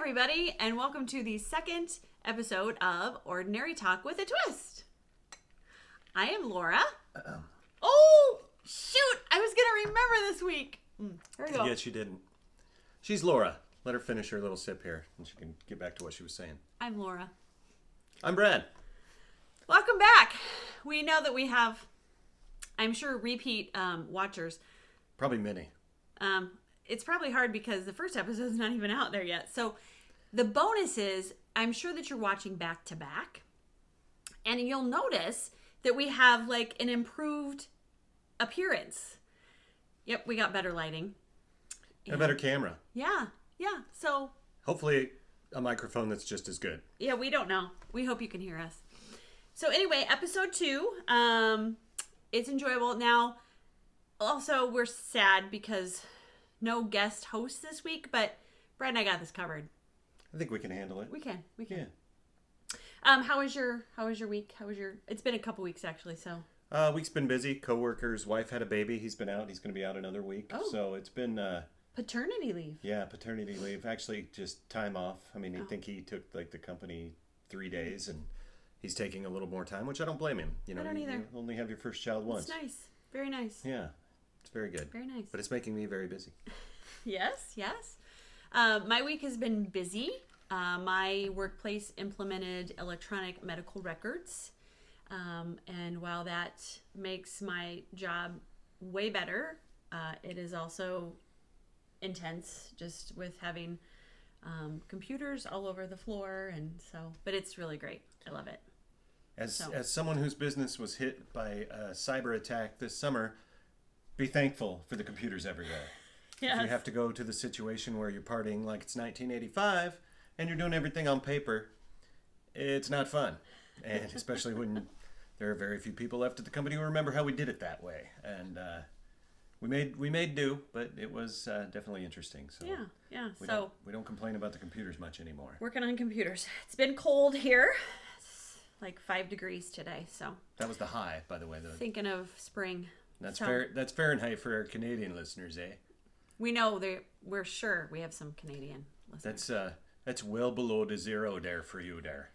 everybody, and welcome to the second episode of Ordinary Talk with a Twist. I am Laura. Oh, shoot! I was going to remember this week. Here we go. Yes, you didn't. She's Laura. Let her finish her little sip here, and she can get back to what she was saying. I'm Laura. I'm Brad. Welcome back. We know that we have, I'm sure, repeat watchers. Probably many. It's probably hard because the first episode's not even out there yet. So the bonus is, I'm sure that you're watching back to back. And you'll notice that we have like an improved appearance. Yep, we got better lighting. And a better camera. Yeah. So hopefully a microphone that's just as good. Yeah, we don't know. We hope you can hear us. So anyway, episode 2. It's enjoyable. Now, also, we're sad because no guest host this week, but Brad and I got this covered. I think we can handle it. We can. Yeah. How was your week? It's been a couple weeks actually, so. Week's been busy. Coworker's wife had a baby. He's been out. He's going to be out another week. Oh. So it's been Paternity leave. Yeah, paternity leave. Actually, just time off. I mean, I think he took like the company 3 days, and he's taking a little more time, which I don't blame him. You know, I don't either. You only have your first child once. It's nice. Very nice. Yeah, it's very good. Very nice. But it's making me very busy. Yes. My week has been busy. My workplace implemented electronic medical records. And while that makes my job way better, it is also intense just with having computers all over the floor. And so, but it's really great. I love it. As someone whose business was hit by a cyber attack this summer, be thankful for the computers everywhere. Yes. If you have to go to the situation where you're partying like it's 1985 and you're doing everything on paper, it's not fun. And especially when there are very few people left at the company who remember how we did it that way. And we made do, but it was definitely interesting. So yeah. We don't complain about the computers much anymore. Working on computers. It's been cold here. It's like 5 degrees today, so. That was the high, by the way. Thinking of spring. That's That's Fahrenheit for our Canadian listeners, eh? We know we're sure we have some Canadian listeners. That's well below the zero there for you there.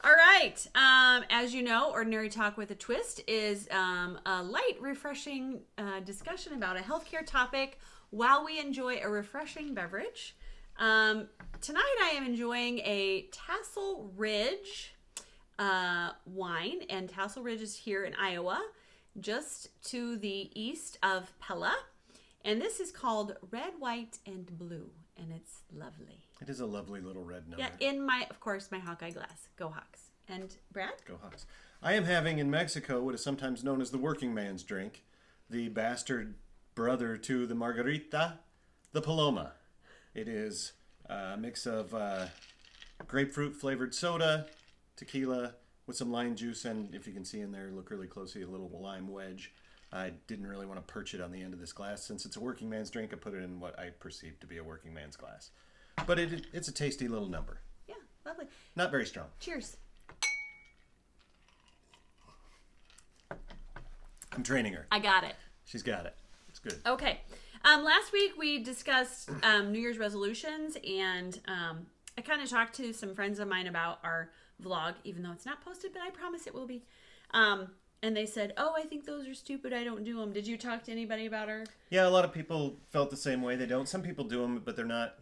All right. As you know, Ordinary Talk with a Twist is a light, refreshing discussion about a healthcare topic while we enjoy a refreshing beverage. Tonight I am enjoying a Tassel Ridge wine, and Tassel Ridge is here in Iowa, just to the east of Pella. And this is called Red, White, and Blue, and it's lovely. It is a lovely little red number. Yeah, in my Hawkeye glass. Go Hawks. And Brad? Go Hawks. I am having in Mexico what is sometimes known as the working man's drink, the bastard brother to the margarita, the Paloma. It is a mix of grapefruit flavored soda, tequila with some lime juice, and if you can see in there, look really closely, a little lime wedge. I didn't really want to perch it on the end of this glass. Since it's a working man's drink, I put it in what I perceive to be a working man's glass. But it's a tasty little number. Yeah, lovely. Not very strong. Cheers. I'm training her. I got it. She's got it. It's good. Okay. Last week we discussed New Year's resolutions, and I kind of talked to some friends of mine about our vlog, even though it's not posted, but I promise it will be. And they said, "Oh, I think those are stupid. I don't do them." Did you talk to anybody about her? Yeah, a lot of people felt the same way. They don't. Some people do them, but they're not.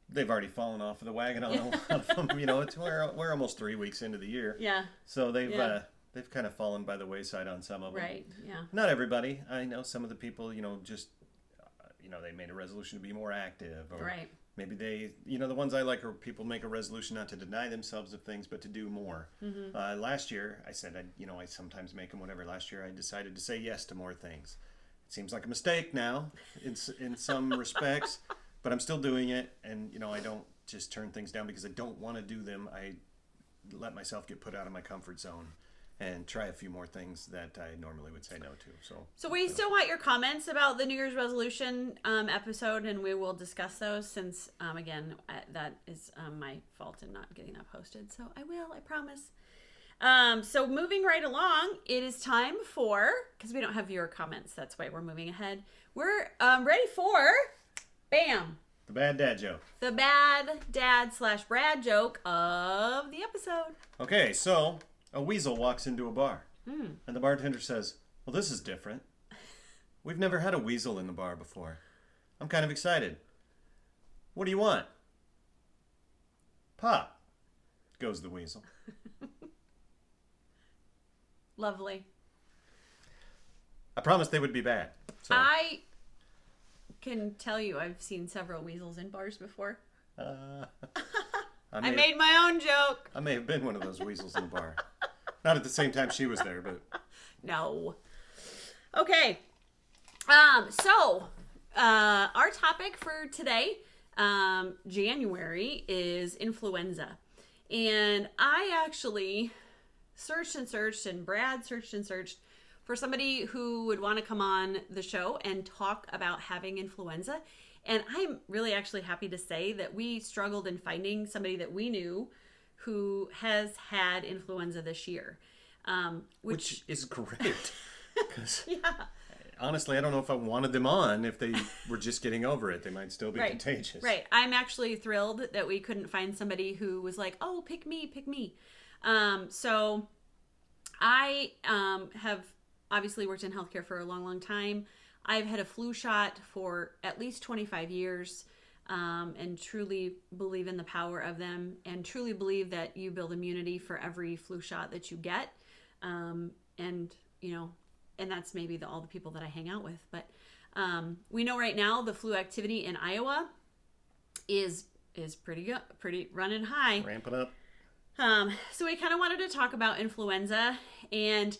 They've already fallen off of the wagon on a lot of them. You know, we're almost 3 weeks into the year. Yeah. So they've kind of fallen by the wayside on some of them. Right. Yeah. Not everybody. I know some of the people. Just they made a resolution to be more active, or right. Maybe they, the ones I like are people make a resolution not to deny themselves of things, but to do more. Mm-hmm. Last year, I said, I sometimes make them whatever. Last year, I decided to say yes to more things. It seems like a mistake now in some respects, but I'm still doing it. And, I don't just turn things down because I don't want to do them. I let myself get put out of my comfort zone and try a few more things that I normally would say no to. So we still want your comments about the New Year's resolution episode, and we will discuss those since, again, that is my fault in not getting that posted. So I promise. So moving right along, it is time for, because we don't have viewer comments, that's why we're moving ahead. We're ready for, bam. The bad dad joke. The bad dad / Brad joke of the episode. Okay, so a weasel walks into a bar. And the bartender says, well, this is different. We've never had a weasel in the bar before. I'm kind of excited. What do you want? Pop, goes the weasel. Lovely. I promised they would be bad. So. I can tell you I've seen several weasels in bars before. I made my own joke. I may have been one of those weasels in the bar. Not at the same time she was there, but... No. Okay. So, our topic for today, January, is influenza. And I actually searched and Brad searched for somebody who would want to come on the show and talk about having influenza. And I'm really actually happy to say that we struggled in finding somebody that we knew who has had influenza this year. Which is great. Because yeah. honestly, I don't know if I wanted them on if they were just getting over it. They might still be contagious. Right. I'm actually thrilled that we couldn't find somebody who was like, oh, pick me. So I have obviously worked in healthcare for a long time. I've had a flu shot for at least 25 years and truly believe in the power of them and truly believe that you build immunity for every flu shot that you get. And that's maybe all the people that I hang out with. But we know right now the flu activity in Iowa is pretty good, pretty running high. Ramping up. So we kind of wanted to talk about influenza and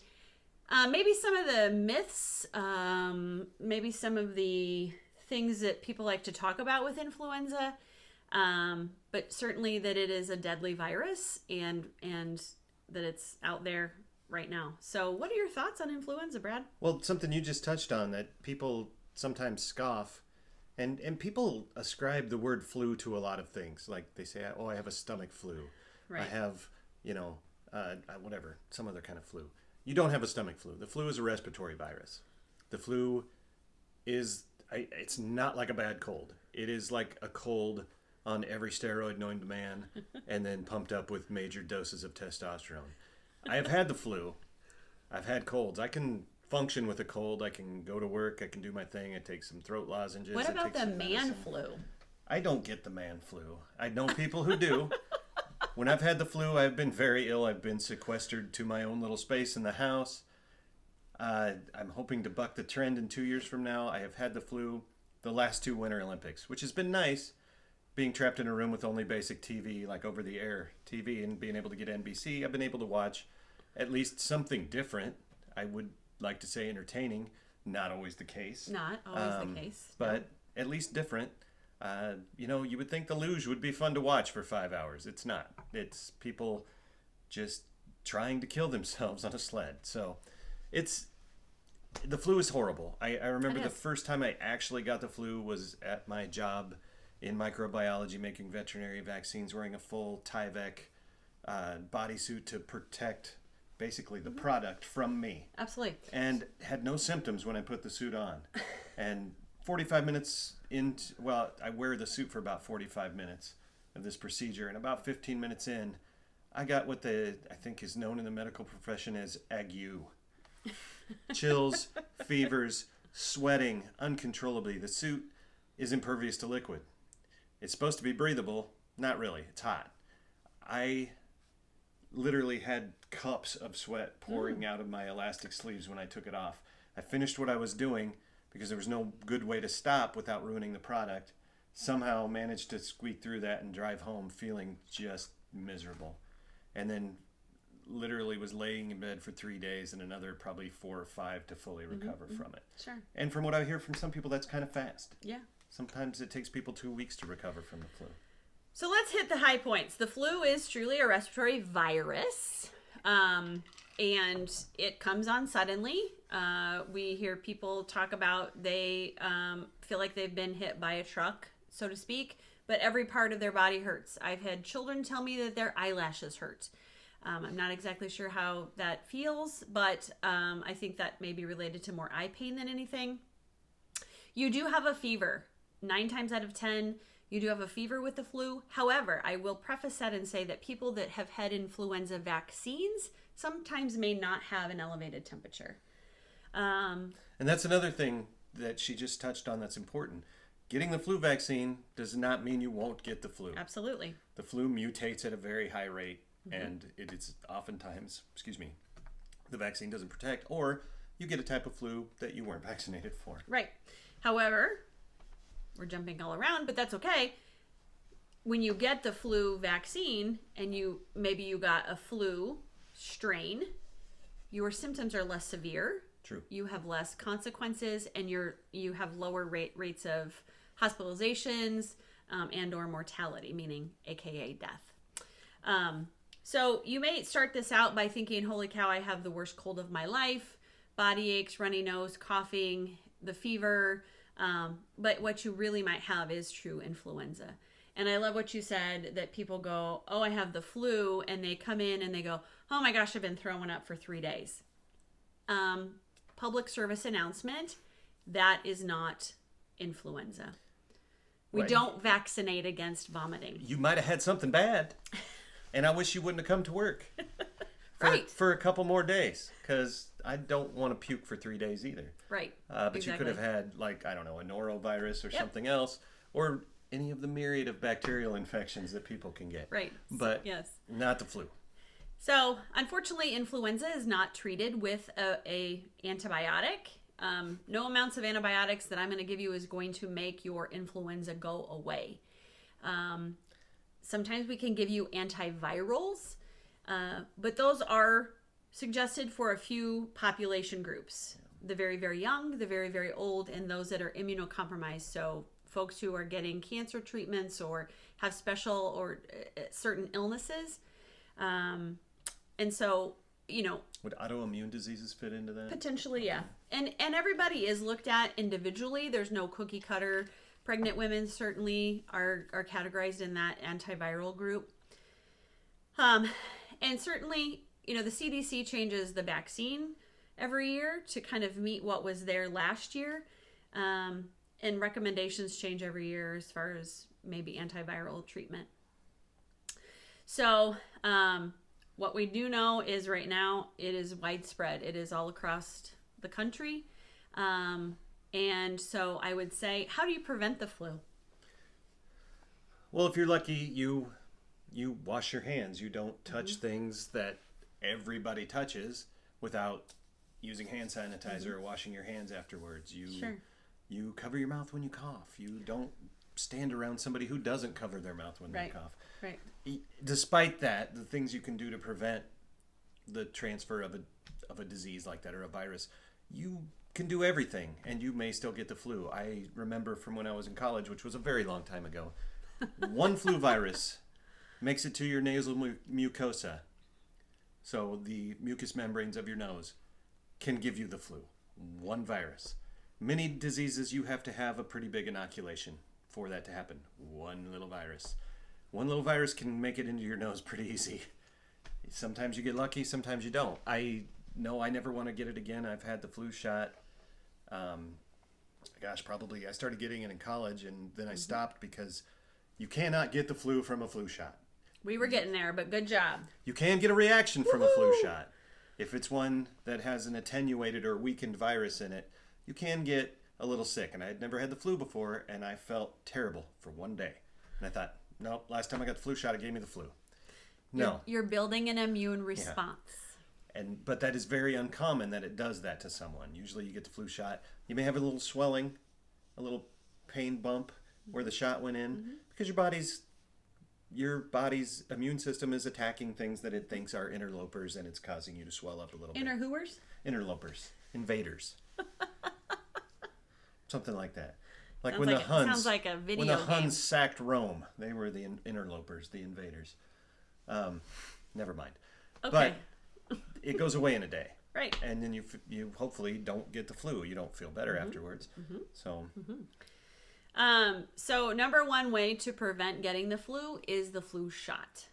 maybe some of the myths, maybe some of the things that people like to talk about with influenza, but certainly that it is a deadly virus and that it's out there right now. So what are your thoughts on influenza, Brad? Well, something you just touched on that people sometimes scoff, and people ascribe the word flu to a lot of things. Like they say, oh, I have a stomach flu. Right. I have, whatever, some other kind of flu. You don't have a stomach flu. The flu is a respiratory virus. The flu it's not like a bad cold. It is like a cold on every steroid known to man and then pumped up with major doses of testosterone. I have had the flu. I've had colds. I can function with a cold. I can go to work. I can do my thing. I take some throat lozenges. What about the man flu? I don't get the man flu. I know people who do. When I've had the flu, I've been very ill. I've been sequestered to my own little space in the house. I'm hoping to buck the trend in 2 years from now. I have had the flu the last 2 Winter Olympics, which has been nice. Being trapped in a room with only basic TV, like over-the-air TV, and being able to get NBC, I've been able to watch at least something different. I would like to say entertaining. Not always the case. Not always the case. But at least different. You would think the luge would be fun to watch for 5 hours. It's not. It's people just trying to kill themselves on a sled. So the flu is horrible. I remember the first time I actually got the flu was at my job in microbiology, making veterinary vaccines, wearing a full Tyvek bodysuit to protect basically the product from me. Absolutely. And had no symptoms when I put the suit on. And 45 minutes I wear the suit for about 45 minutes of this procedure. And about 15 minutes in, I got what I think is known in the medical profession as ague. Chills, fevers, sweating uncontrollably. The suit is impervious to liquid. It's supposed to be breathable. Not really. It's hot. I literally had cups of sweat pouring out of my elastic sleeves when I took it off. I finished what I was doing because there was no good way to stop without ruining the product. Somehow managed to squeak through that and drive home feeling just miserable. And then literally was laying in bed for 3 days and another probably 4 or 5 to fully recover from it. Sure. And from what I hear from some people, that's kind of fast. Yeah. Sometimes it takes people 2 weeks to recover from the flu. So let's hit the high points. The flu is truly a respiratory virus, and it comes on suddenly. We hear people talk about they feel like they've been hit by a truck, so to speak, but every part of their body hurts. I've had children tell me that their eyelashes hurt. I'm not exactly sure how that feels, but I think that may be related to more eye pain than anything. You do have a fever. 9 times out of 10, You do have a fever with the flu. However, I will preface that and say that people that have had influenza vaccines sometimes may not have an elevated temperature. And that's another thing that she just touched on that's important. Getting the flu vaccine does not mean you won't get the flu. Absolutely. The flu mutates at a very high rate, and it is oftentimes, the vaccine doesn't protect, or you get a type of flu that you weren't vaccinated for. Right. However, we're jumping all around, but that's okay. When you get the flu vaccine and maybe you got a flu strain, your symptoms are less severe. True. You have less consequences, and you have lower rates of hospitalizations and or mortality, meaning AKA death. So you may start this out by thinking, holy cow, I have the worst cold of my life, body aches, runny nose, coughing, the fever. But what you really might have is true influenza. And I love what you said, that people go, oh, I have the flu, and they come in and they go, oh my gosh, I've been throwing up for 3 days. Public service announcement, that is not influenza. We Right. don't vaccinate against vomiting. You might have had something bad, and I wish you wouldn't have come to work Right. for a couple more days, because I don't want to puke for 3 days either. Right. But Exactly. you could have had, like, I don't know, a norovirus or something else, or any of the myriad of bacterial infections that people can get. Right. But Yes. not the flu. So, unfortunately, influenza is not treated with a antibiotic. No amounts of antibiotics that I'm going to give you is going to make your influenza go away. Sometimes we can give you antivirals, but those are suggested for a few population groups. The very, very young, the very, very old, and those that are immunocompromised. So folks who are getting cancer treatments or have special or certain illnesses. And so, Would autoimmune diseases fit into that? potentially, yeah. And everybody is looked at individually. There's no cookie cutter. Pregnant women certainly are categorized in that antiviral group. And certainly, the CDC changes the vaccine every year to kind of meet what was there last year. And recommendations change every year as far as maybe antiviral treatment. So, what we do know is right now it is widespread. It is all across the country. And so I would say, how do you prevent the flu? Well, if you're lucky, you wash your hands. You don't touch things that everybody touches without using hand sanitizer or washing your hands afterwards. You cover your mouth when you cough. You don't stand around somebody who doesn't cover their mouth when they cough. Right. Despite that, the things you can do to prevent the transfer of a disease like that or a virus, you can do everything, and you may still get the flu. I remember from when I was in college, which was a very long time ago, one flu virus makes it to your nasal mucosa, so the mucous membranes of your nose, can give you the flu. One virus. Many diseases, you have to have a pretty big inoculation for that to happen. One little virus. One little virus can make it into your nose pretty easy. Sometimes you get lucky, sometimes you don't. I know I never want to get it again. I've had the flu shot. Probably I started getting it in college, and then I stopped because you cannot get the flu from a flu shot. We were getting there, but good job. You can get a reaction from a flu shot. If it's one that has an attenuated or weakened virus in it, you can get a little sick. And I had never had the flu before, and I felt terrible for one day. And I thought, no, last time I got the flu shot, it gave me the flu. No. You're building an immune response. But that is very uncommon that it does that to someone. Usually you get the flu shot, you may have a little swelling, a little pain bump where the shot went in, because your body's immune system is attacking things that it thinks are interlopers, and it's causing you to swell up a little bit. Interwhoers? Interlopers. Invaders. Something like that. Sounds like a video when the game. Huns sacked Rome, they were the interlopers, the invaders. Never mind. Okay. But it goes away in a day. Right. And then you hopefully don't get the flu. You don't feel better afterwards. So. So number one way to prevent getting the flu is the flu shot.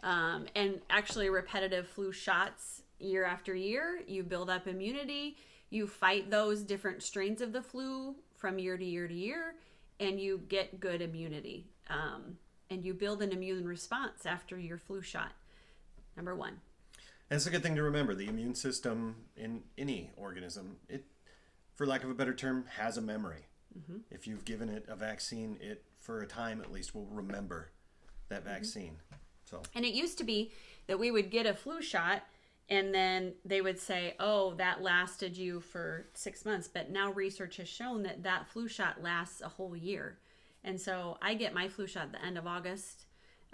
And actually repetitive flu shots year after year, you build up immunity, you fight those different strains of the flu from year to year to year, and you get good immunity. And you build an immune response after your flu shot. Number one. And it's a good thing to remember. The immune system in any organism, it, for lack of a better term, has a memory. Mm-hmm. If you've given it a vaccine, it, for a time at least, will remember that vaccine. So. And it used to be that we would get a flu shot and then they would say, oh, that lasted you for 6 months. But now research has shown that that flu shot lasts a whole year. And so I get my flu shot at the end of August,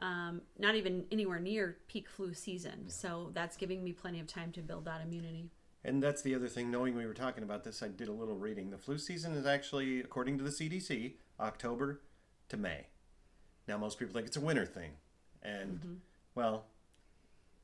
not even anywhere near peak flu season. Yeah. So that's giving me plenty of time to build that immunity. And that's the other thing, knowing we were talking about this, I did a little reading. The flu season is actually, according to the CDC, October to May. Now, most people think it's a winter thing. And, well,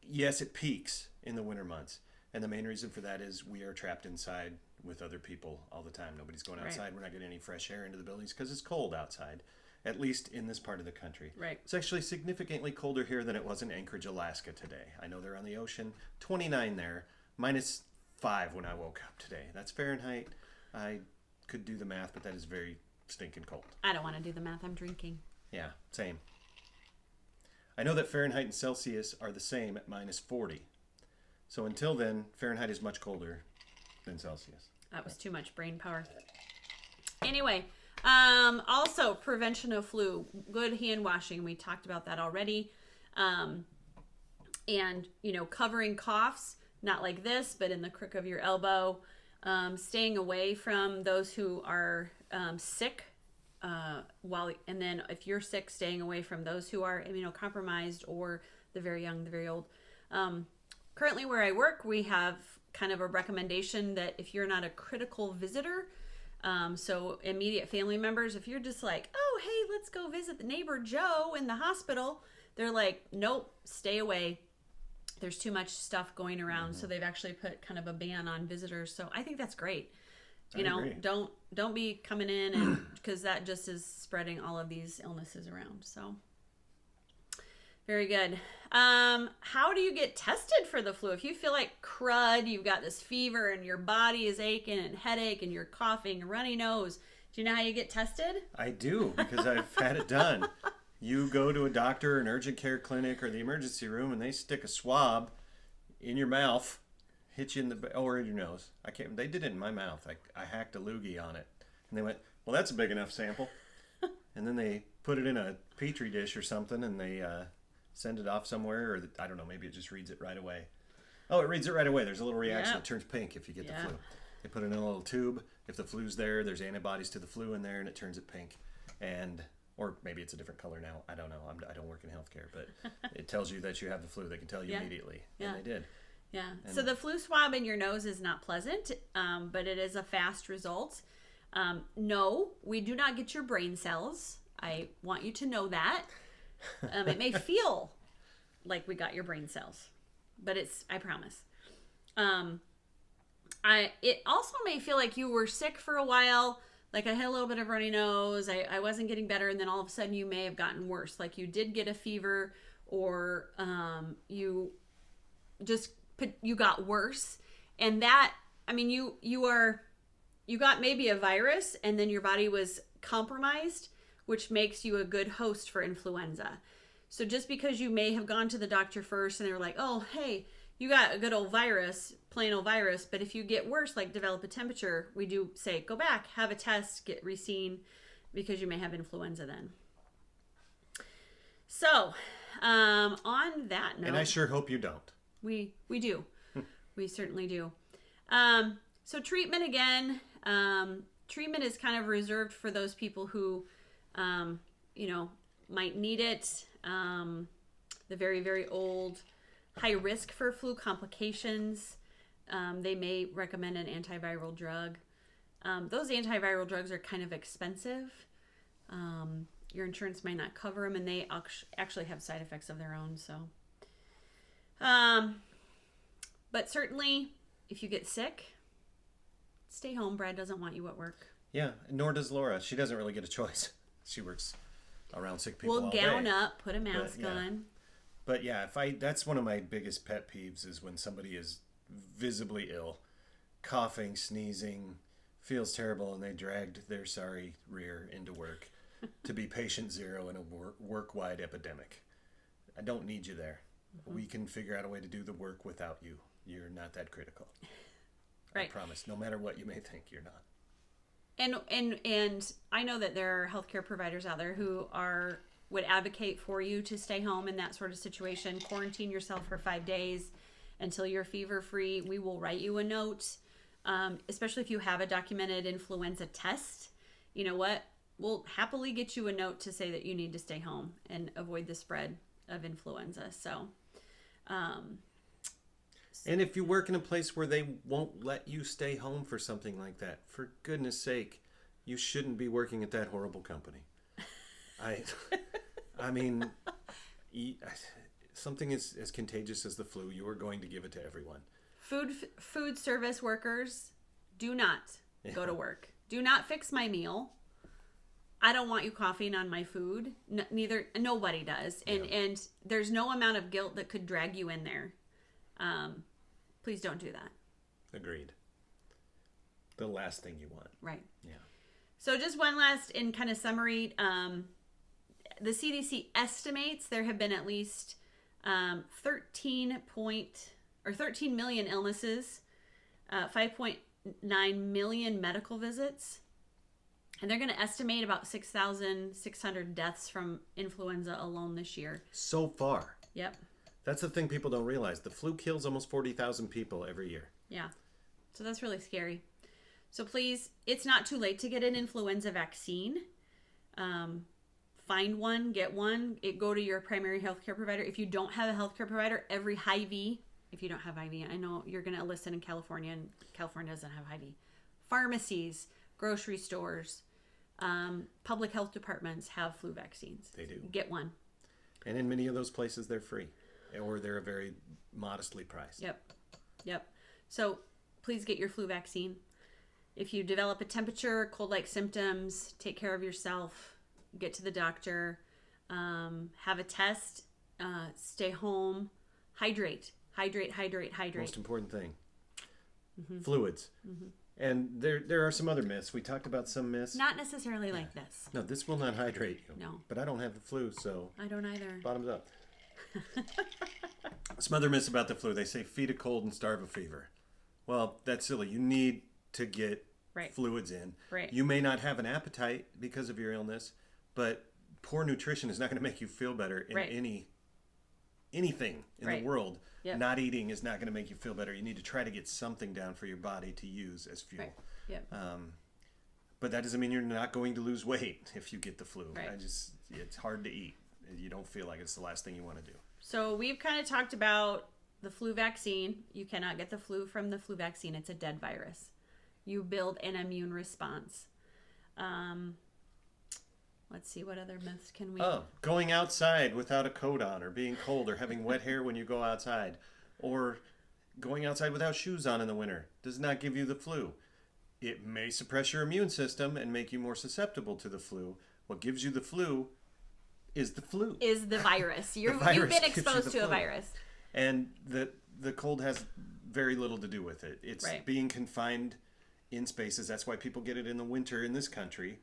yes, it peaks in the winter months. And the main reason for that is we are trapped inside with other people all the time. Nobody's going outside. Right. We're not getting any fresh air into the buildings because it's cold outside, at least in this part of the country. Right. It's actually significantly colder here than it was in Anchorage, Alaska today. I know they're on the ocean. 29 there, -5 when I woke up today. That's Fahrenheit. I could do the math, but that is very stinking cold. I don't want to do the math. I'm drinking. Yeah, same. I know that Fahrenheit and Celsius are the same at -40. So until then, Fahrenheit is much colder than Celsius. That was too much brain power. Anyway, also prevention of flu, good hand washing. We talked about that already. And, covering coughs, not like this, but in the crook of your elbow. Staying away from those who are sick. And then if you're sick, staying away from those who are immunocompromised or the very young, the very old. Currently where I work, we have kind of a recommendation that if you're not a critical visitor, so immediate family members, if you're just like, oh, hey, let's go visit the neighbor Joe in the hospital, they're like, nope, stay away. There's too much stuff going around. So they've actually put kind of a ban on visitors. So I think that's great. I agree. Don't be coming in, and because that just is spreading all of these illnesses around. So very good. How do you get tested for the flu? If you feel like crud, you've got this fever and your body is aching and headache and you're coughing, runny nose, do you know how you get tested? I do, because I've had it done. You go to a doctor, an urgent care clinic, or the emergency room, and they stick a swab in your mouth, hit you in the or in your nose. They did it in my mouth. I hacked a loogie on it, and they went, well, that's a big enough sample. And then they put it in a petri dish or something, and they send it off somewhere, or I don't know, maybe it just reads it right away. Oh, it reads it right away. There's a little reaction. Yep. It turns pink if you get the flu. They put it in a little tube. If the flu's there, there's antibodies to the flu in there, and it turns it pink. Or maybe it's a different color now. I don't know. I don't work in healthcare, but it tells you that you have the flu. They can tell you immediately. Yeah. And they did. Yeah. So the flu swab in your nose is not pleasant, but it is a fast result. No, we do not get your brain cells. I want you to know that. It may feel like we got your brain cells, but I promise. It also may feel like you were sick for a while. Like I had a little bit of runny nose. I wasn't getting better. And then all of a sudden you may have gotten worse. Like you did get a fever, or you got worse. And that, you got maybe a virus and then your body was compromised, which makes you a good host for influenza. So just because you may have gone to the doctor first and they were like, oh, hey, you got a good old virus, plain old virus. But if you get worse, like develop a temperature, we do say, go back, have a test, get re-seen, because you may have influenza then. So on that note. And I sure hope you don't. We do. We certainly do. So treatment again. Treatment is kind of reserved for those people who, might need it. The very, very old, high risk for flu complications. They may recommend an antiviral drug. Those antiviral drugs are kind of expensive. Your insurance might not cover them, and they actually have side effects of their own. So, but certainly, if you get sick, stay home. Brad doesn't want you at work. Yeah, nor does Laura. She doesn't really get a choice. She works around sick people all day. We'll gown up, put a mask on. But yeah, that's one of my biggest pet peeves is when somebody is visibly ill, coughing, sneezing, feels terrible, and they dragged their sorry rear into work. to be patient zero in a work-wide epidemic. I don't need you there. We can figure out a way to do the work without you. You're not that critical. Right. I promise. No matter what you may think, you're not. And I know that there are healthcare providers out there who would advocate for you to stay home in that sort of situation. Quarantine yourself for 5 days until you're fever free. We will write you a note, especially if you have a documented influenza test. You know what? We'll happily get you a note to say that you need to stay home and avoid the spread of influenza. So, and if you work in a place where they won't let you stay home for something like that, for goodness sake, you shouldn't be working at that horrible company. I mean, something as contagious as the flu, you are going to give it to everyone. Food service workers, do not go to work. Do not fix my meal. I don't want you coughing on my food. Nobody does. And there's no amount of guilt that could drag you in there. Please don't do that. Agreed. The last thing you want. Right. Yeah. So just one last in kind of summary, the CDC estimates there have been at least 13 million illnesses, 5.9 million medical visits, and they're going to estimate about 6,600 deaths from influenza alone this year. So far. Yep. That's the thing people don't realize. The flu kills almost 40,000 people every year. Yeah. So that's really scary. So please, it's not too late to get an influenza vaccine. Find one, get one. Go to your primary healthcare provider. If you don't have a healthcare provider, every Hy-Vee, if you don't have Hy-Vee, I know you're going to listen in California, and California doesn't have Hy-Vee. Pharmacies, grocery stores, public health departments have flu vaccines. They do. Get one. And in many of those places, they're free. Or they're very modestly priced. Yep. So please get your flu vaccine. If you develop a temperature, cold-like symptoms, take care of yourself. Get to the doctor. Have a test. Stay home. Hydrate. Most important thing. Mm-hmm. Fluids. Mm-hmm. And there are some other myths. We talked about some myths. Not necessarily like this. No, this will not hydrate you. No. But I don't have the flu, so... I don't either. Bottoms up. Some other myths about the flu. They say feed a cold and starve a fever. Well, that's silly. You need to get fluids in. Right. You may not have an appetite because of your illness, but poor nutrition is not going to make you feel better in anything in the world. Yep. Not eating is not going to make you feel better. You need to try to get something down for your body to use as fuel. Right. Yep. But that doesn't mean you're not going to lose weight if you get the flu. Right. It's hard to eat. You don't feel like it's the last thing you want to do. So we've kind of talked about the flu vaccine. You cannot get the flu from the flu vaccine. It's a dead virus. You build an immune response. Let's see, what other myths can we... Going outside without a coat on, or being cold, or having wet hair when you go outside, or going outside without shoes on in the winter does not give you the flu. It may suppress your immune system and make you more susceptible to the flu. What gives you the flu is the flu. Is the virus. You've been exposed to a virus. And the cold has very little to do with it. It's being confined in spaces. That's why people get it in the winter in this country.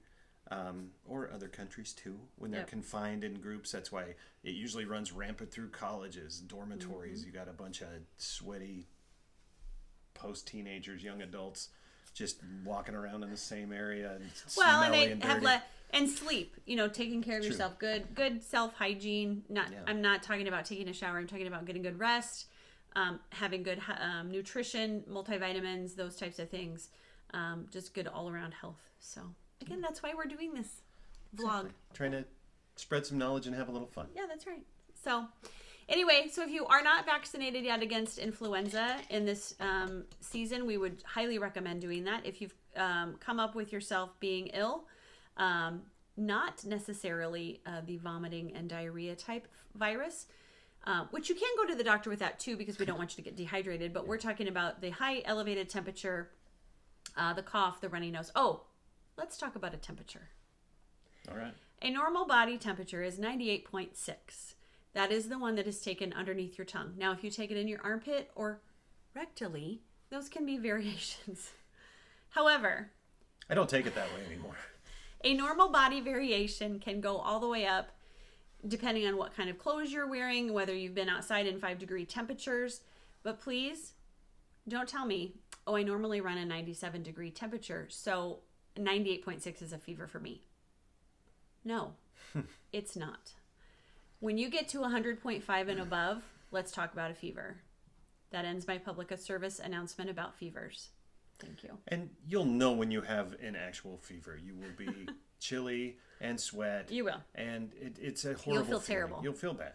Or other countries too, when they're confined in groups. That's why it usually runs rampant through colleges, dormitories. Mm-hmm. You got a bunch of sweaty post-teenagers, young adults, just walking around in the same area. And and they have and sleep. Taking care of yourself. Good self-hygiene. I'm not talking about taking a shower. I'm talking about getting good rest, having good nutrition, multivitamins, those types of things. Just good all-around health. So. Again, that's why we're doing this vlog. Exactly. Trying to spread some knowledge and have a little fun. Yeah, that's right. So, anyway, if you are not vaccinated yet against influenza in this season, we would highly recommend doing that. If you've come up with yourself being ill, not necessarily the vomiting and diarrhea type virus, which you can go to the doctor with that too, because we don't want you to get dehydrated, but we're talking about the high elevated temperature, the cough, the runny nose. Let's talk about a temperature. All right. A normal body temperature is 98.6. That is the one that is taken underneath your tongue. Now, if you take it in your armpit or rectally, those can be variations. However, I don't take it that way anymore. A normal body variation can go all the way up depending on what kind of clothes you're wearing, whether you've been outside in 5-degree temperatures. But please don't tell me, oh, I normally run a 97-degree temperature, so 98.6 is a fever for me. No, it's not. When you get to 100.5 and above, let's talk about a fever. That ends my public service announcement about fevers. Thank you. And you'll know when you have an actual fever. You will be chilly and sweat. You will. And it's a horrible You'll feel feeling. terrible. You'll feel bad.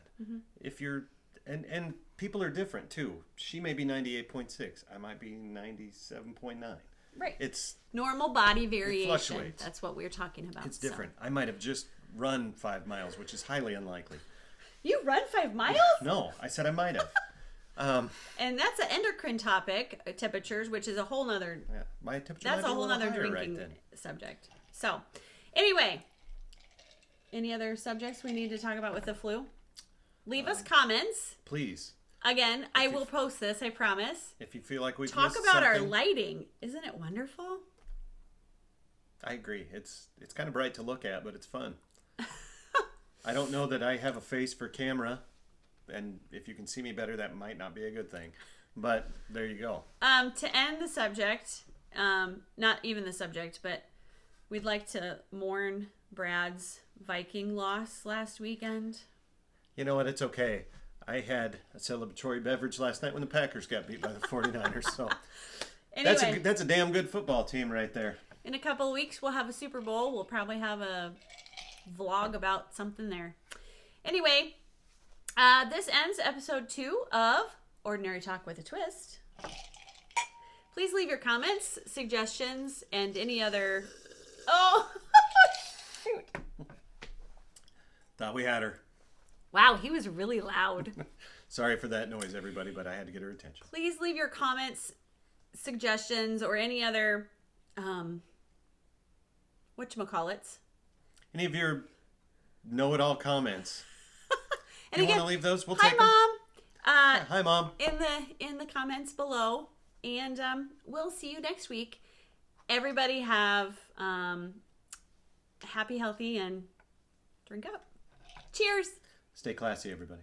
If you're, and people are different too. She may be 98.6. I might be 97.9. Right. It's normal body variation. It fluctuates. That's what we're talking about. It's different. I might have just run 5 miles, which is highly unlikely. You run 5 miles? No, I said I might have. And that's an endocrine topic, temperatures, which is a whole nother. Yeah, my temperature. That's might a be whole little nother higher drinking right then. subject. So, anyway, any other subjects we need to talk about with the flu? Leave us comments. Please. Again, I will post this. I promise. If you feel like we've Talk missed about our something, lighting. Isn't it wonderful? I agree. It's kind of bright to look at, but it's fun. I don't know that I have a face for camera, and if you can see me better, that might not be a good thing. But there you go. To end the subject, not even the subject, but we'd like to mourn Brad's Viking loss last weekend. You know what? It's okay. I had a celebratory beverage last night when the Packers got beat by the 49ers. So Anyway, that's a damn good football team right there. in a couple of weeks, we'll have a Super Bowl. We'll probably have a vlog about something there. Anyway, this ends episode 2 of Ordinary Talk with a Twist. Please leave your comments, suggestions, and any other... Oh! Shoot. Thought we had her. Wow, he was really loud. Sorry for that noise, everybody, but I had to get her attention. Please leave your comments, suggestions, or any other... whatchamacallits. Any of your know-it-all comments? And you again, want to leave those? We'll hi, take them. Mom. Hi, Mom. In the comments below, and we'll see you next week. Everybody have happy, healthy, and drink up. Cheers. Stay classy, everybody.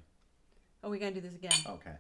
Oh, we gotta do this again. Okay.